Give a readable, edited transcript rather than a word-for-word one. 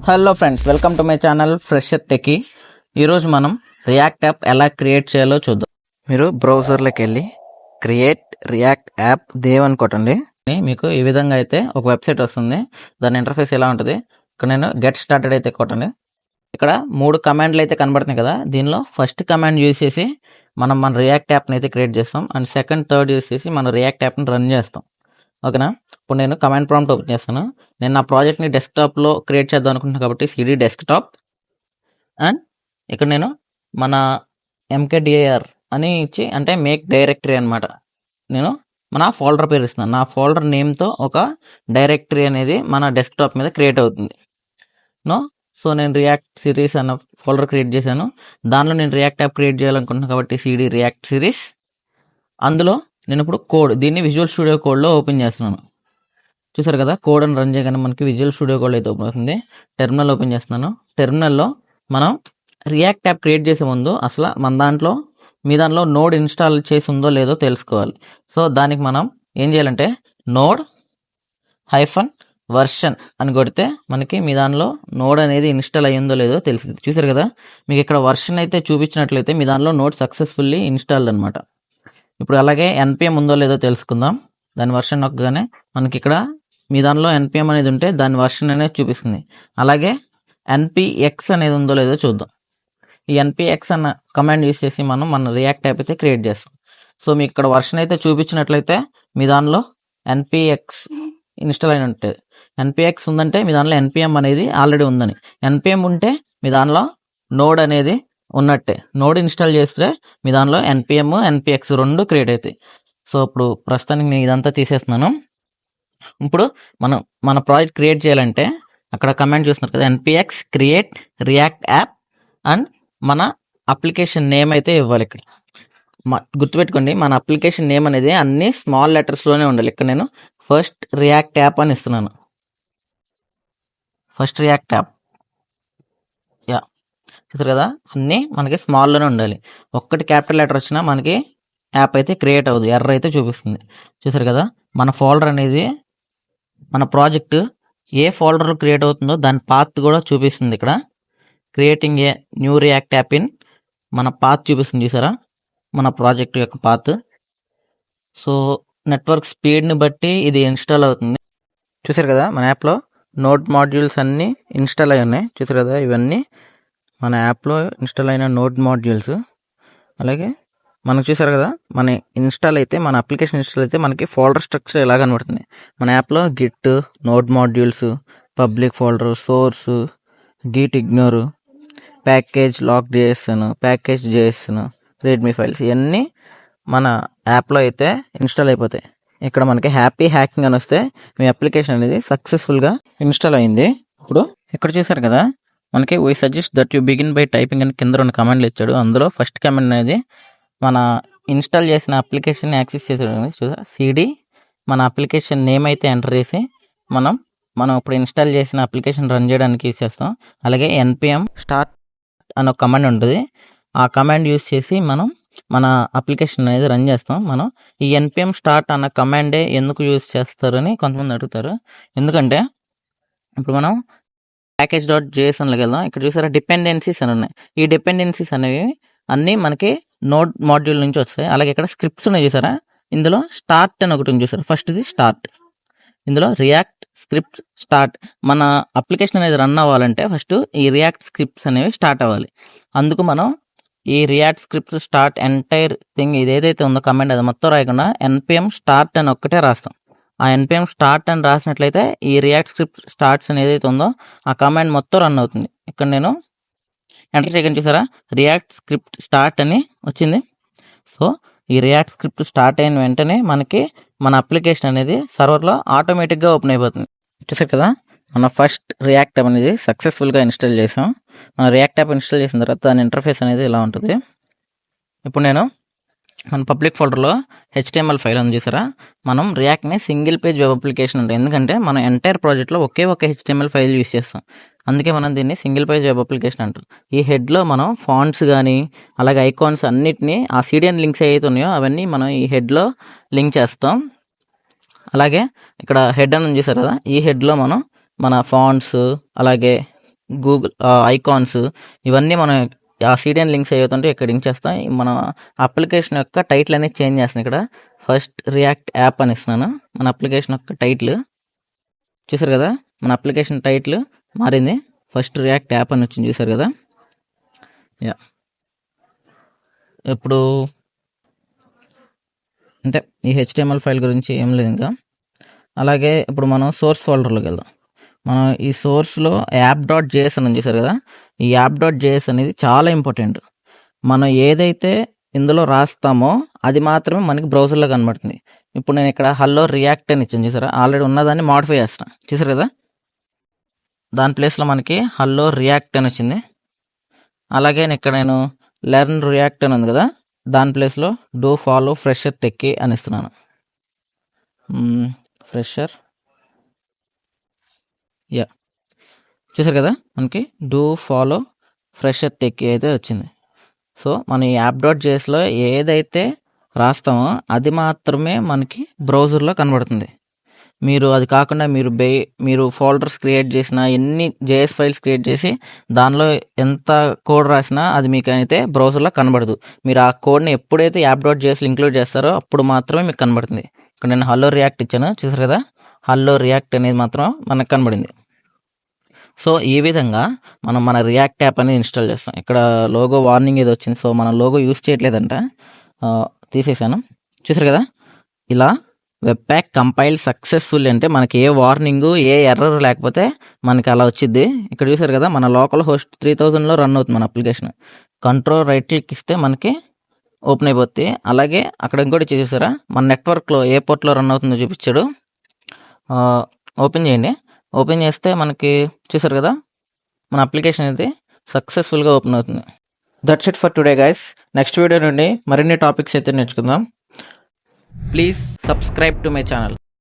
Hello friends, welcome to my channel fresher techie. ఈరోజు మనం react app ఎలా create చేయాలో చూద్దాం. మీరు బ్రౌజర్లోకి వెళ్ళి క్రియేట్ రియాక్ట్ యాప్ దేవ్ అని కొట్టండి. మీకు ఈ విధంగా అయితే ఒక వెబ్సైట్ వస్తుంది. దాని ఇంటర్ఫేస్ ఎలా ఉంటుంది, ఇక్కడ నేను గెట్ స్టార్టెడ్ అయితే కొట్టండి. ఇక్కడ 3 కమాండ్లు అయితే కనబడుతున్నాయి కదా. దీనిలో ఫస్ట్ కమాండ్ యూజ్ చేసి మన రియాక్ట్ యాప్ని అయితే క్రియేట్ చేస్తాం. అండ్ సెకండ్, థర్డ్ యూజ్ చేసి మన రియాక్ట్ యాప్ని రన్ చేస్తాం. ఓకేనా. ఇప్పుడు నేను కమాండ్ ప్రాంప్ట్ ఓపెన్ చేస్తాను. నేను నా ప్రాజెక్ట్ని డెస్క్టాప్లో క్రియేట్ చేద్దాం అనుకుంటున్నాను కాబట్టి సిడి డెస్క్టాప్, అండ్ ఇక్కడ నేను మన ఎంకేడిఐఆర్ అని ఇచ్చి, అంటే మేక్ డైరెక్టరీ అనమాట. నేను మన ఫోల్డర్ పేరు ఇస్తున్నాను. నా ఫోల్డర్ నేమ్తో ఒక డైరెక్టరీ అనేది మన డెస్క్టాప్ మీద క్రియేట్ అవుతుంది. సో నేను రియాక్ట్ సిరీస్ అన్న ఫోల్డర్ క్రియేట్ చేశాను. దానిలో నేను రియాక్ట్ యాప్ క్రియేట్ చేయాలనుకుంటున్నాను కాబట్టి సిడి రియాక్ట్ సిరీస్. అందులో నేను ఇప్పుడు కోడ్, దీన్ని విజువల్ స్టూడియో కోడ్లో ఓపెన్ చేస్తున్నాను. చూసారు కదా, కోడ్ అని రన్ చేయగానే మనకి విజువల్ స్టూడియో కోడ్ అయితే ఓపెన్ అవుతుంది. టెర్మినల్ ఓపెన్ చేస్తున్నాను. టెర్మినల్లో మనం రియాక్ట్ యాప్ క్రియేట్ చేసే ముందు అసలు మీ దాంట్లో నోడ్ ఇన్స్టాల్ చేసి ఉందో లేదో తెలుసుకోవాలి. సో దానికి మనం ఏం చేయాలంటే నోడ్ -వర్షన్ అని కొడితే మనకి మీ దానిలో నోడ్ అనేది ఇన్స్టాల్ అయ్యిందో లేదో తెలిసింది. చూసారు కదా, మీకు ఇక్కడ వర్షన్ అయితే చూపించినట్లయితే మీ దానిలో నోడ్ సక్సెస్ఫుల్లీ ఇన్స్టాల్డ్ అనమాట. ఇప్పుడు అలాగే ఎన్పిఎం ఉందో లేదో తెలుసుకుందాం. దాని వర్షన్ నొక్కగానే మనకి ఇక్కడ మీ దానిలో ఎన్పిఎం అనేది ఉంటే దాని వర్షన్ అనేది చూపిస్తుంది. అలాగే ఎన్పిఎక్స్ అనేది ఉందో లేదో చూద్దాం. ఈ ఎన్పిఎక్స్ అన్న కమాండ్ యూస్ చేసి మన రియాక్ట్ యాప్ అయితే క్రియేట్ చేస్తాం. సో మీకు ఇక్కడ వర్షన్ అయితే చూపించినట్లయితే మీ దానిలో ఎన్పిఎక్స్ ఇన్స్టాల్ అయిన ఉంటుంది. ఎన్పిఎక్స్ ఉందంటే మీ దానిలో ఎన్పిఎం అనేది ఆల్రెడీ ఉందని. ఎన్పిఎం ఉంటే మీ దానిలో నోడ్ అనేది ఉన్నట్టే. నోడ్ ఇన్స్టాల్ చేస్తే మీ దానిలో ఎన్పిఎం, ఎన్పిఎక్స్ 2 క్రియేట్ అవుతాయి. సో ఇప్పుడు ప్రస్తుతానికి నేను ఇదంతా తీసేస్తున్నాను. ఇప్పుడు మన ప్రాజెక్ట్ క్రియేట్ చేయాలంటే అక్కడ కమాండ్ చూస్తున్నారు కదా, NPX create react app and మన అప్లికేషన్ నేమ్ అయితే ఇవ్వాలి. ఇక్కడ గుర్తుపెట్టుకోండి, మన అప్లికేషన్ నేమ్ అనేది అన్ని స్మాల్ లెటర్స్లోనే ఉండాలి. ఇక్కడ నేను ఫస్ట్ రియాక్ట్ యాప్ అని ఇస్తున్నాను. ఫస్ట్ రియాక్ట్ యాప్, చూసారు కదా, అన్నీ మనకి స్మాల్లోనే ఉండాలి. ఒక్కటి క్యాపిటల్ లెటర్ వచ్చినా మనకి యాప్ అయితే క్రియేట్ అవ్వదు, ఎర్రర్ అయితే చూపిస్తుంది. చూసారు కదా, మన ఫోల్డర్ అనేది మన ప్రాజెక్ట్ ఏ ఫోల్డర్లో క్రియేట్ అవుతుందో దాని పాత్ కూడా చూపిస్తుంది. ఇక్కడ creating a new react app in మన పాత్ చూపిస్తుంది. చూసారా, మన ప్రాజెక్ట్ యొక్క పాత్. సో నెట్వర్క్ స్పీడ్ని బట్టి ఇది ఇన్స్టాల్ అవుతుంది. చూసారు కదా, మన యాప్లో నోడ్ మాడ్యూల్స్ అన్నీ ఇన్స్టాల్ అయి ఉన్నాయి. చూసారు కదా, ఇవన్నీ మన యాప్లో ఇన్స్టాల్ అయిన నోడ్ మాడ్యూల్స్. అలాగే మనకు చూసారు కదా, మన అప్లికేషన్ ఇన్స్టాల్ అయితే మనకి ఫోల్డర్ స్ట్రక్చర్ ఎలా కనబడుతుంది. మన యాప్లో git, node modules, public folder, source, git ignore, package lock JSON, package JSON, readme files, ఇవన్నీ మన యాప్లో అయితే ఇన్స్టాల్ అయిపోతాయి. ఇక్కడ మనకి హ్యాపీ హ్యాకింగ్ అని వస్తే మీ అప్లికేషన్ అనేది సక్సెస్ఫుల్గా ఇన్స్టాల్ అయింది. ఇప్పుడు ఇక్కడ చూసారు కదా, మనకి we suggest that you begin by typing అని కింద 2 కమాండ్లు ఇచ్చాడు. అందులో ఫస్ట్ కమాండ్ అనేది మన ఇన్స్టాల్ చేసిన అప్లికేషన్ యాక్సెస్ చేసేది. చూసారా, సిడి మన అప్లికేషన్ నేమ్ అయితే ఎంటర్ చేసి మనం ఇప్పుడు ఇన్స్టాల్ చేసిన అప్లికేషన్ రన్ చేయడానికి యూజ్ చేస్తాం. అలాగే ఎన్పిఎం స్టార్ట్ అనే ఒక కమాండ్ ఉంటుంది. ఆ కమాండ్ యూజ్ చేసి మన అప్లికేషన్ అనేది రన్ చేస్తాం. ఈ ఎన్పిఎం స్టార్ట్ అన్న కమాండే ఎందుకు యూజ్ చేస్తారని కొంతమంది అడుగుతారు. ఎందుకంటే ఇప్పుడు మనం package.jsonలోకి వెళ్దాం. ఇక్కడ చూసారా, డిపెండెన్సీస్ అని ఉన్నాయి. ఈ డిపెండెన్సీస్ అనేవి అన్నీ మనకి నోడ్ మాడ్యూల్ నుంచి వస్తాయి. అలాగే ఇక్కడ స్క్రిప్ట్స్ ఉన్నాయి. చూసారా, ఇందులో స్టార్ట్ అని ఒకటి ఉంది. చూసారా, ఫస్ట్ ఇది స్టార్ట్. ఇందులో రియాక్ట్ స్క్రిప్ట్ స్టార్ట్. మన అప్లికేషన్ అనేది రన్ అవ్వాలంటే ఫస్ట్ ఈ రియాక్ట్ స్క్రిప్ట్స్ అనేవి స్టార్ట్ అవ్వాలి. అందుకు మనం ఈ react scripts start entire thing ఏదైతే ఉందో కమాండ్ అది మొత్తం రాయకుండా ఎన్పిఎం స్టార్ట్ అని ఒక్కటే రాస్తాం. ఆ ఎన్పిఎం స్టార్ట్ అని రాసినట్లయితే ఈ రియాక్ట్ స్క్రిప్ట్ స్టార్ట్స్ అని ఏదైతే ఉందో ఆ కమాండ్ మొత్తం రన్ అవుతుంది. ఇక్కడ నేను ఎంటర్ చేయకుండా చూసారా, రియాక్ట్ స్క్రిప్ట్ స్టార్ట్ అని వచ్చింది. సో ఈ రియాక్ట్ స్క్రిప్ట్ స్టార్ట్ అయిన వెంటనే మనకి మన అప్లికేషన్ అనేది సర్వర్లో ఆటోమేటిక్గా ఓపెన్ అయిపోతుంది. చూసారు కదా, మన ఫస్ట్ రియాక్ట్ యాప్ అనేది సక్సెస్ఫుల్గా ఇన్స్టాల్ చేసాం. మన రియాక్ట్ యాప్ ఇన్స్టాల్ చేసిన తర్వాత దాని ఇంటర్ఫేస్ అనేది ఇలా ఉంటుంది. ఇప్పుడు నేను మన పబ్లిక్ ఫోల్డర్లో HTML ఫైల్ ఉంది. చూసారా, మనం రియాక్ట్ని సింగిల్ పేజ్ వెబ్ అప్లికేషన్ ఉంటుంది. ఎందుకంటే మనం ఎంటైర్ ప్రాజెక్ట్లో ఒకే ఒక HTML ఫైల్ యూస్ చేస్తాం. అందుకే మనం దీన్ని సింగిల్ పేజ్ వెబ్ అప్లికేషన్ అంటాం. ఈ హెడ్లో మనం ఫాంట్స్ కానీ అలాగే ఐకాన్స్ అన్నిటినీ ఆ CDN లింక్స్ ఏవైతే ఉన్నాయో అవన్నీ మనం ఈ హెడ్లో లింక్ చేస్తాం. అలాగే ఇక్కడ హెడ్ అని చూసారు కదా, ఈ హెడ్లో మన ఫాంట్స్ అలాగే గూగుల్ ఐకాన్స్ ఇవన్నీ మనం ఆ CDN లింక్స్ ఏవైతుంటే ఇక్కడ లింక్ చేస్తాం. మన అప్లికేషన్ యొక్క టైటిల్ అనేది చేంజ్ చేస్తున్నాను. ఇక్కడ ఫస్ట్ రియాక్ట్ యాప్ అని ఇస్తున్నాను. మన అప్లికేషన్ యొక్క టైటిల్ చూసారు కదా, మన అప్లికేషన్ టైటిల్ మారింది. ఫస్ట్ రియాక్ట్ యాప్ అని వచ్చింది చూసారు కదా. యా, ఇప్పుడు అంటే ఈ HTML ఫైల్ గురించి ఏం లేదు ఇంకా. అలాగే ఇప్పుడు మనం సోర్స్ ఫోల్డర్లోకి వెళ్దాం. మనం ఈ సోర్స్లో app.js అని చూసారు కదా, ఈ app.js అనేది చాలా ఇంపార్టెంట్. మనం ఏదైతే ఇందులో రాస్తామో అది మాత్రమే మనకి బ్రౌజర్లో కనబడుతుంది. ఇప్పుడు నేను ఇక్కడ హల్లో రియాక్ట్ అని ఇచ్చాను చూసారా, ఆల్రెడీ ఉన్నదాన్ని మాడిఫై చేస్తాను చూసారు కదా. దాని ప్లేస్లో మనకి హల్లో రియాక్ట్ అని వచ్చింది. అలాగే ఇక్కడ నేను లెర్న్ రియాక్ట్ అని ఉంది కదా, దాని ప్లేస్లో డూ ఫాలో ఫ్రెషర్ టెక్కీ అని ఇస్తున్నాను. ఫ్రెషర్ యా, చూసారు కదా, మనకి డూ ఫాలో ఫ్రెషర్ టెక్కీ అయితే వచ్చింది. సో మనం ఈ app.jsలో ఏదైతే రాస్తామో అది మాత్రమే మనకి బ్రౌజర్లో కనబడుతుంది. మీరు అది కాకుండా మీరు ఫోల్డర్స్ క్రియేట్ చేసిన ఎన్ని JS ఫైల్స్ క్రియేట్ చేసి దానిలో ఎంత కోడ్ రాసినా అది మీకు అయితే బ్రౌజర్లో కనబడదు. మీరు ఆ కోడ్ని ఎప్పుడైతే app.jsలో ఇంక్లూడ్ చేస్తారో అప్పుడు మాత్రమే మీకు కనబడుతుంది. ఇక్కడ నేను హల్లో రియాక్ట్ ఇచ్చాను చూసారు కదా, హల్లో రియాక్ట్ అనేది మాత్రం మనకు కనబడింది. సో ఈ విధంగా మనం మన రియాక్ట్ యాప్ అనేది ఇన్స్టాల్ చేస్తాం. ఇక్కడ లోగో వార్నింగ్ ఏదో వచ్చింది, సో మన లోగో యూస్ చేయట్లేదంట, తీసేసాను చూసారు కదా. ఇలా వెబ్ ప్యాక్ కంపైల్ సక్సెస్ఫుల్ అంటే మనకి ఏ వార్నింగ్ ఏ ఎర్రర్ లేకపోతే మనకి అలా వచ్చింది. ఇక్కడ చూసారు కదా, మన లోకల్ హోస్ట్ 3000లో రన్ అవుతుంది మన అప్లికేషన్. కంట్రోల్ రైట్ క్లిక్ ఇస్తే మనకి ఓపెన్ అయిపోద్ది. అలాగే అక్కడ ఇంకోటి చూసారా, మన నెట్వర్క్లో ఏ పోర్ట్లో రన్ అవుతుందో చూపించాడు. ఓపెన్ చేయండి. ఓపెన్ చేస్తే మనకి చూసారు కదా, మన అప్లికేషన్ అయితే సక్సెస్ఫుల్గా ఓపెన్ అవుతుంది. That's it for today guys. Next video నుండి మరిన్ని టాపిక్స్ అయితే నేర్చుకుందాం. Please subscribe to my channel.